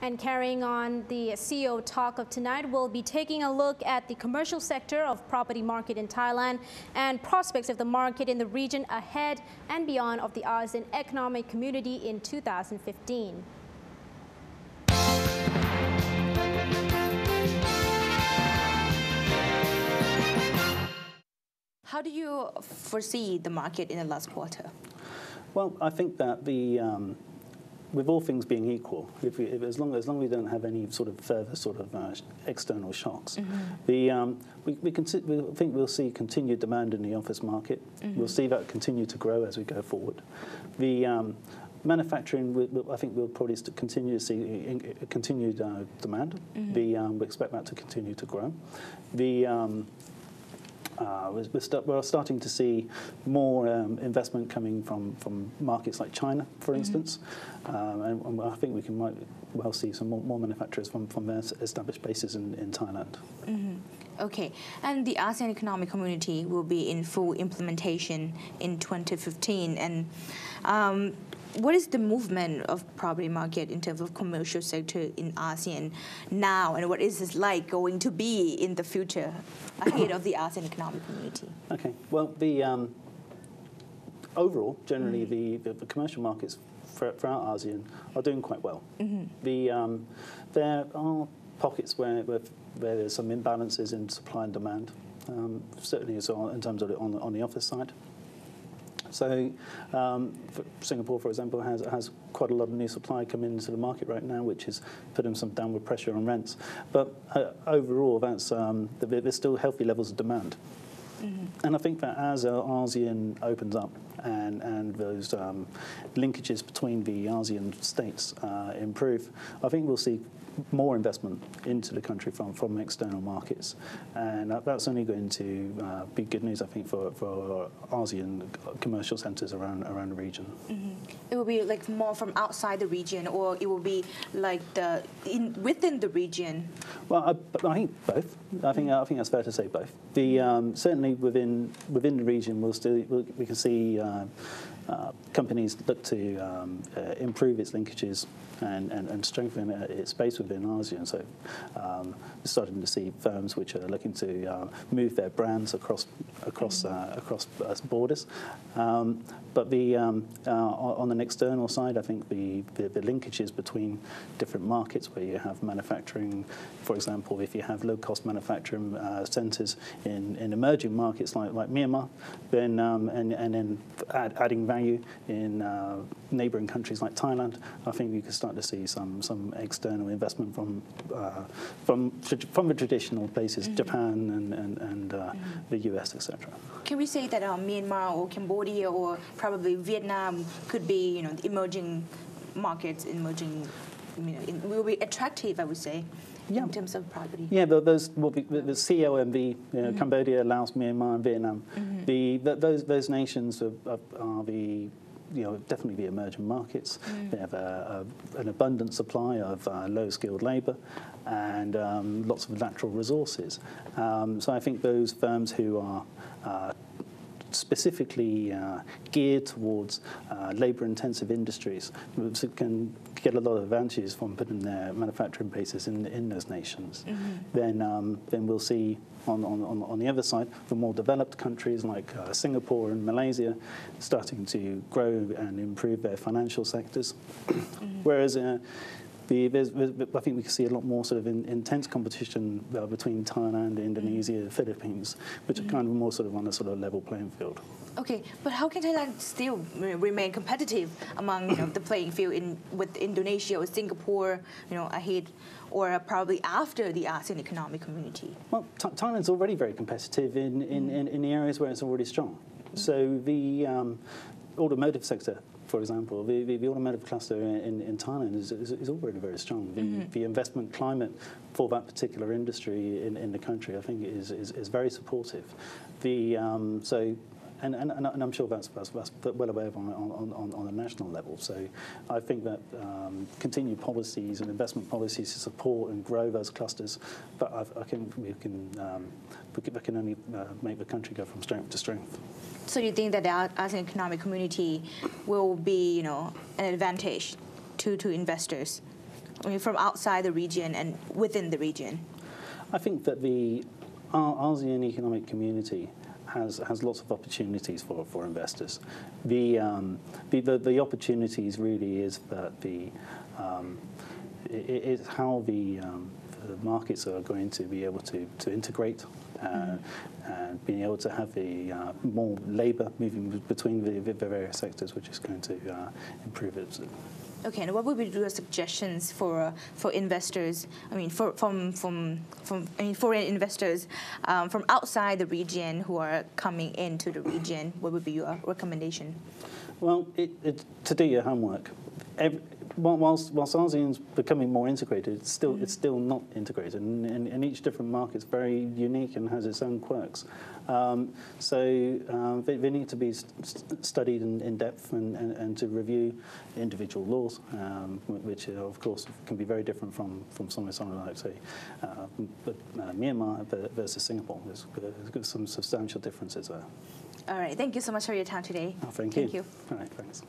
And carrying on the CEO talk of tonight, we'll be taking a look at the commercial sector of property market in Thailand and prospects of the market in the region ahead and beyond of the Asean Economic Community in 2015. How do you foresee the market in the last quarter? Well, I think that with all things being equal, as long as we don't have any sort of further external shocks, we think we'll see continued demand in the office market. We'll see that continue to grow as we go forward. The manufacturing, I think we'll probably continue to see continued demand. We expect that to continue to grow. We're starting to see more investment coming from markets like China, for instance, and I think we might well see some more manufacturers from their established bases in Thailand. Okay, and the Asean Economic Community will be in full implementation in 2015, and what is the movement of property market in terms of commercial sector in ASEAN now, and what is this like going to be in the future ahead of the Asean Economic Community? Okay, well, overall, generally, the commercial markets throughout ASEAN are doing quite well. There are pockets where there's some imbalances in supply and demand, certainly as well in terms of on the office side. So Singapore, for example, has quite a lot of new supply coming into the market right now, which is putting some downward pressure on rents. But overall, there's still healthy levels of demand. And I think that as ASEAN opens up and those linkages between the ASEAN states improve, I think we'll see more investment into the country from external markets, and that's only going to be good news, I think, for ASEAN commercial centres around the region. It will be like more from outside the region, or it will be like within the region. Well, I think both. I think that's fair to say both. Certainly within the region, we can see companies look to improve its linkages and strengthen its space within ASEAN. So we're starting to see firms which are looking to move their brands across borders. But on an external side, I think the linkages between different markets where you have manufacturing, for example, if you have low-cost manufacturing centres in emerging markets like Myanmar, then and then adding value in neighbouring countries like Thailand, I think you can start to see some external investment from the traditional places, Japan and the US, etc. Can we say that Myanmar or Cambodia or probably Vietnam could be, the emerging markets, will be attractive, I would say, in terms of property? Yeah, those will be the CLMV, Cambodia, Laos, Myanmar, and Vietnam. Those nations are definitely the emerging markets. They have an abundant supply of low-skilled labour and lots of natural resources. So I think those firms who are specifically geared towards labour-intensive industries can get a lot of advantages from putting their manufacturing bases in those nations. Then we'll see on the other side, the more developed countries like Singapore and Malaysia starting to grow and improve their financial sectors, whereas I think we can see a lot more sort of intense competition between Thailand, Indonesia, Philippines, which are kind of more sort of on a sort of level playing field. Okay, but how can Thailand still remain competitive among the playing field with Indonesia or Singapore, ahead, or probably after the Asean Economic Community? Well, Thailand's already very competitive in the areas where it's already strong. So the automotive sector, for example, the automotive cluster in Thailand is already very strong. The investment climate for that particular industry in the country, I think, is very supportive. And I'm sure that's well aware of on a national level. So I think that continued policies and investment policies to support and grow those clusters, but we can only make the country go from strength to strength. So you think that the Asean Economic Community will be, an advantage to investors? I mean, from outside the region and within the region? I think that the ASEAN Economic Community has lots of opportunities for investors. The opportunities really is that it's how the markets are going to be able to integrate and being able to have the more labour moving between the various sectors, which is going to improve it. Okay, and what would be your suggestions for investors? I mean, from foreign investors from outside the region who are coming into the region. What would be your recommendation? Well, to do your homework. Whilst ASEAN's becoming more integrated, it's still not integrated, and each different market is very unique and has its own quirks. So they need to be studied in depth and to review individual laws, which of course can be very different from somewhere like, say, Myanmar versus Singapore. There's some substantial differences there. All right. Thank you so much for your time today. Oh, thank you. Thank you. All right. Thanks.